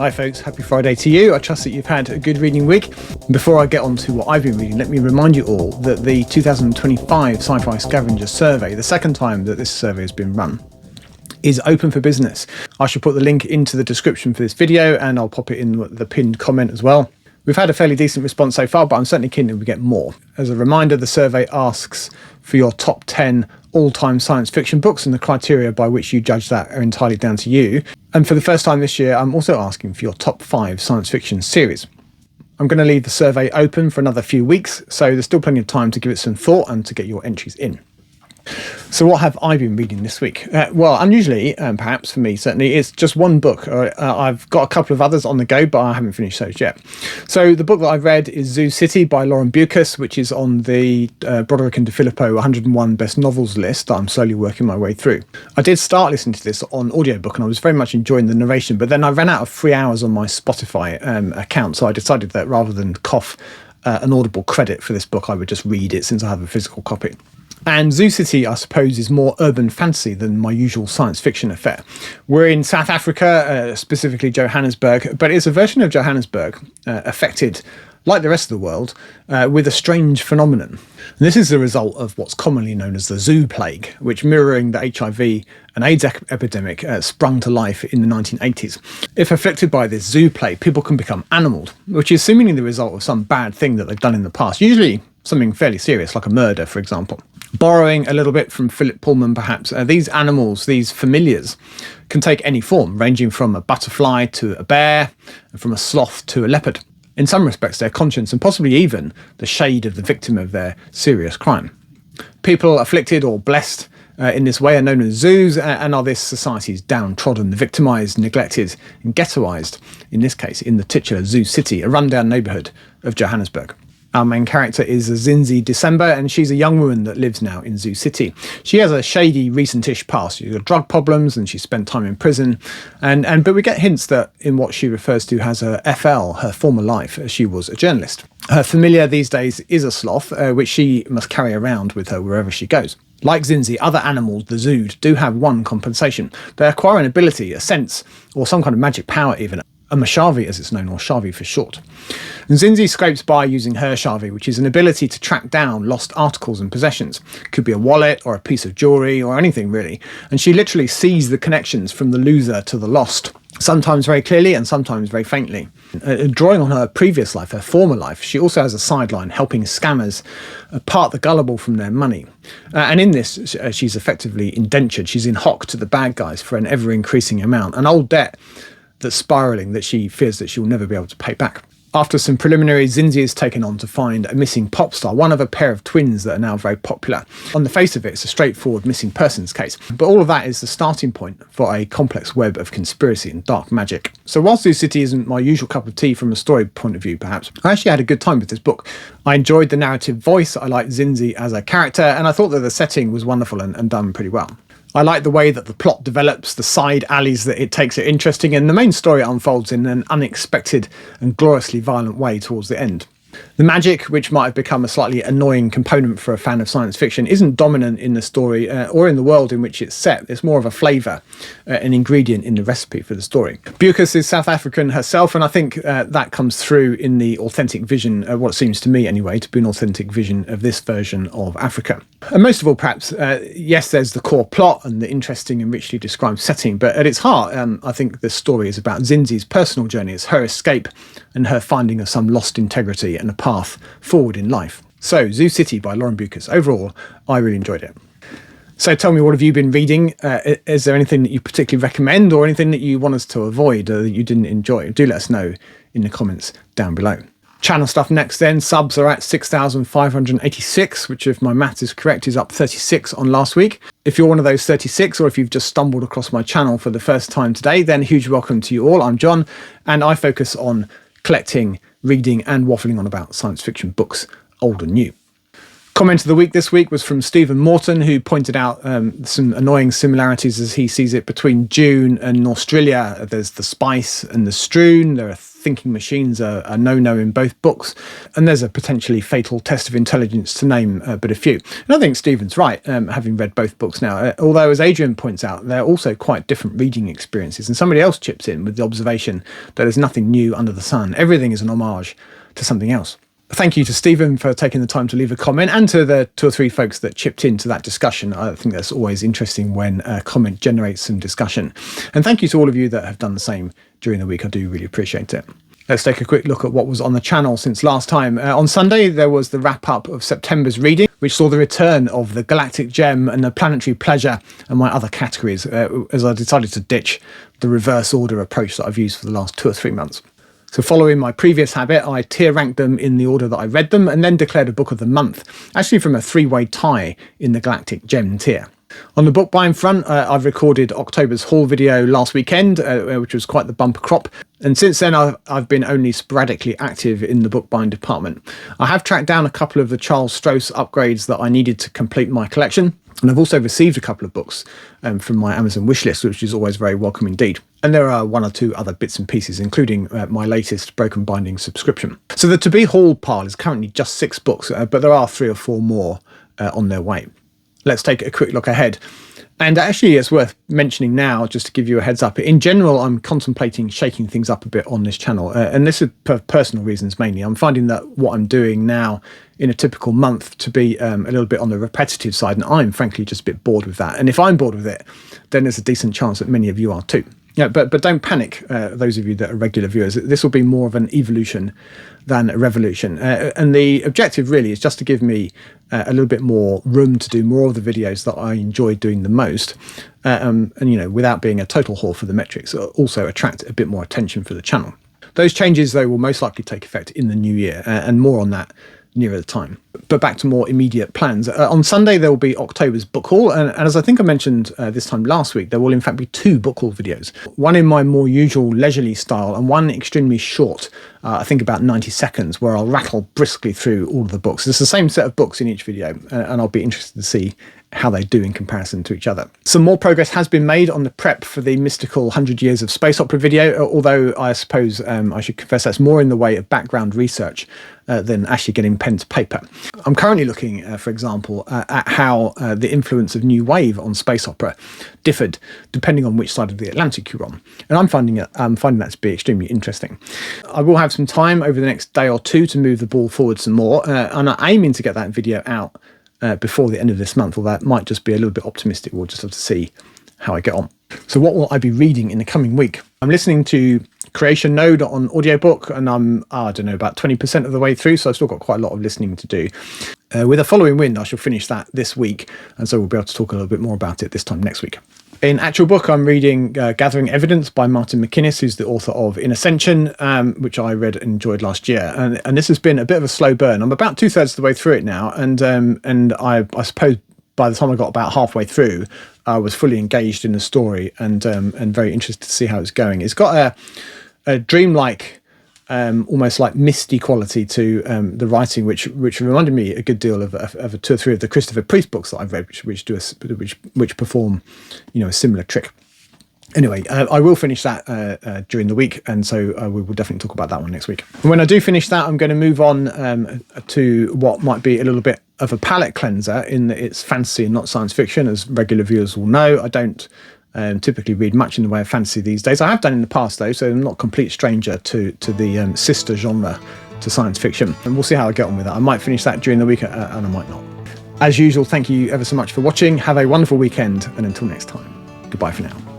Hi folks, happy Friday to you. I trust that you've had a good reading week. Before I get on to what I've been reading, let me remind you all that the 2025 Sci-Fi Scavenger survey, the second time that this survey has been run, is open for business. I shall put the link into the description for this video and I'll pop it in the pinned comment as well. We've had a fairly decent response so far, but I'm certainly keen that we get more. As a reminder, the survey asks for your top 10 all-time science fiction books, and the criteria by which you judge that are entirely down to you. And for the first time this year, I'm also asking for your top 5 science fiction series. I'm going to leave the survey open for another few weeks, so there's still plenty of time to give it some thought and to get your entries in. So what have I been reading this week? Well, unusually, perhaps for me certainly, it's just one book. I've got a couple of others on the go, but I haven't finished those yet. So the book that I've read is Zoo City by Lauren Beukes, which is on the Broderick and DeFilippo 101 best novels list that I'm slowly working my way through. I did start listening to this on audiobook and I was very much enjoying the narration, but then I ran out of free hours on my Spotify account, so I decided that rather than cough an Audible credit for this book, I would just read it since I have a physical copy. And Zoo City, I suppose, is more urban fantasy than my usual science fiction affair. We're in South Africa, specifically Johannesburg, but it's a version of Johannesburg affected, like the rest of the world, with a strange phenomenon. And this is the result of what's commonly known as the zoo plague, which, mirroring the HIV and AIDS epidemic, sprung to life in the 1980s. If afflicted by this zoo plague, people can become animalled, which is seemingly the result of some bad thing that they've done in the past, usually something fairly serious, like a murder, for example. Borrowing a little bit from Philip Pullman, perhaps, these animals, these familiars, can take any form, ranging from a butterfly to a bear, and from a sloth to a leopard. In some respects, their conscience and possibly even the shade of the victim of their serious crime. People afflicted or blessed in this way are known as zoos and are this society's downtrodden, the victimised, neglected and ghettoised, in this case in the titular Zoo City, a rundown neighbourhood of Johannesburg. Our main character is Zinzi December, and she's a young woman that lives now in Zoo City. She has a shady, recent-ish past. She's got drug problems and she spent time in prison. But we get hints that in what she refers to as her FL, her former life, she was a journalist. Her familiar these days is a sloth, which she must carry around with her wherever she goes. Like Zinzi, other animals, the zood, do have one compensation. They acquire an ability, a sense, or some kind of magic power even. A Mashavi, as it's known, or Shavi for short. And Zinzi scrapes by using her Shavi, which is an ability to track down lost articles and possessions. Could be a wallet or a piece of jewellery or anything really. And she literally sees the connections from the loser to the lost, sometimes very clearly and sometimes very faintly. Drawing on her previous life, her former life, she also has a sideline helping scammers part the gullible from their money. And in this, she's effectively indentured. She's in hock to the bad guys for an ever-increasing amount, an old debt that's spiralling that she fears that she'll never be able to pay back. After some preliminaries, Zinzi is taken on to find a missing pop star, one of a pair of twins that are now very popular. On the face of it, it's a straightforward missing persons case, but all of that is the starting point for a complex web of conspiracy and dark magic. So whilst Zoo City isn't my usual cup of tea from a story point of view, perhaps, I actually had a good time with this book. I enjoyed the narrative voice, I liked Zinzi as a character, and I thought that the setting was wonderful and done pretty well. I like the way that the plot develops, the side alleys that it takes are interesting, and the main story unfolds in an unexpected and gloriously violent way towards the end. The magic, which might have become a slightly annoying component for a fan of science fiction, isn't dominant in the story or in the world in which it's set. It's more of a flavour, an ingredient in the recipe for the story. Beukes is South African herself, and I think that comes through in the authentic vision, what it seems to me anyway, to be an authentic vision of this version of Africa. And most of all, perhaps, yes, there's the core plot and the interesting and richly described setting, but at its heart, I think the story is about Zinzi's personal journey. It's her escape and her finding of some lost integrity and a path forward in life. So, Zoo City by Lauren Beukes. Overall, I really enjoyed it. So tell me, what have you been reading? Is there anything that you particularly recommend or anything that you want us to avoid or that you didn't enjoy? Do let us know in the comments down below. Channel stuff next then. Subs are at 6,586, which if my maths is correct is up 36 on last week. If you're one of those 36 or if you've just stumbled across my channel for the first time today, then a huge welcome to you all. I'm John and I focus on collecting, reading and waffling on about science fiction books, old and new. Comment of the week this week was from Stephen Morton, who pointed out some annoying similarities as he sees it between Dune and Australia. There's the spice and the strewn. There are thinking machines are no-no in both books. And there's a potentially fatal test of intelligence, to name but a few. And I think Stephen's right, having read both books now. Although, as Adrian points out, they're also quite different reading experiences. And somebody else chips in with the observation that there's nothing new under the sun. Everything is an homage to something else. Thank you to Stephen for taking the time to leave a comment, and to the 2 or 3 folks that chipped into that discussion. I think that's always interesting when a comment generates some discussion. And thank you to all of you that have done the same during the week. I do really appreciate it. Let's take a quick look at what was on the channel since last time. On Sunday, there was the wrap-up of September's reading, which saw the return of the Galactic Gem and the Planetary Pleasure and my other categories, as I decided to ditch the reverse order approach that I've used for the last 2 or 3 months. So following my previous habit, I tier ranked them in the order that I read them and then declared a book of the month, actually from a 3-way tie in the Galactic Gem tier. On the book buying front, I've recorded October's haul video last weekend, which was quite the bumper crop. And since then, I've been only sporadically active in the book buying department. I have tracked down a couple of the Charles Stross upgrades that I needed to complete my collection. And I've also received a couple of books from my Amazon wishlist, which is always very welcome indeed. And there are 1 or 2 other bits and pieces, including my latest Broken Binding subscription. So the to-be haul pile is currently just 6 books, but there are 3 or 4 more on their way. Let's take a quick look ahead. And actually, it's worth mentioning now, just to give you a heads up. In general, I'm contemplating shaking things up a bit on this channel. And this is for personal reasons mainly. I'm finding that what I'm doing now in a typical month to be a little bit on the repetitive side. And I'm frankly just a bit bored with that. And if I'm bored with it, then there's a decent chance that many of you are too. Yeah, but don't panic, those of you that are regular viewers. This will be more of an evolution than a revolution. And the objective really is just to give me a little bit more room to do more of the videos that I enjoy doing the most. And, you know, without being a total whore for the metrics, also attract a bit more attention for the channel. Those changes, though, will most likely take effect in the new year, and more on that nearer the time. But back to more immediate plans. On Sunday, there will be October's book haul. And as I think I mentioned this time last week, there will in fact be 2 book haul videos. One in my more usual leisurely style and one extremely short, I think about 90 seconds, where I'll rattle briskly through all of the books. It's the same set of books in each video, and I'll be interested to see how they do in comparison to each other. Some more progress has been made on the prep for the mystical 100 Years of Space Opera video, although I suppose I should confess that's more in the way of background research than actually getting pen to paper. I'm currently looking, for example, at how the influence of New Wave on space opera differed depending on which side of the Atlantic you're on. And I'm finding that to be extremely interesting. I will have some time over the next day or 2 to move the ball forward some more, and I'm aiming to get that video out before the end of this month, although that might just be a little bit optimistic. We'll just have to see how I get on. So what will I be reading in the coming week? I'm listening to Creation Node on audiobook, and I'm, I don't know, about 20% of the way through, so I've still got quite a lot of listening to do. With A Following Wind, I shall finish that this week, and so we'll be able to talk a little bit more about it this time next week. In actual book, I'm reading Gathering Evidence by Martin MacInnes, who's the author of In Ascension, which I read and enjoyed last year. And this has been a bit of a slow burn. I'm about 2/3 of the way through it now, and I suppose by the time I got about halfway through, I was fully engaged in the story and very interested to see how it's going. It's got a dreamlike, almost like misty quality to the writing, which reminded me a good deal of 2 or 3 of the Christopher Priest books that I've read, which perform, you know, a similar trick. Anyway, I will finish that during the week, and so we will definitely talk about that one next week. And when I do finish that, I'm going to move on to what might be a little bit of a palate cleanser in that it's fantasy and not science fiction. As regular viewers will know, I don't typically read much in the way of fantasy these days. I have done in the past though, so I'm not a complete stranger to the sister genre to science fiction, and we'll see how I get on with that. I might finish that during the week and I might not. As usual, thank you ever so much for watching. Have a wonderful weekend, and until next time, goodbye for now.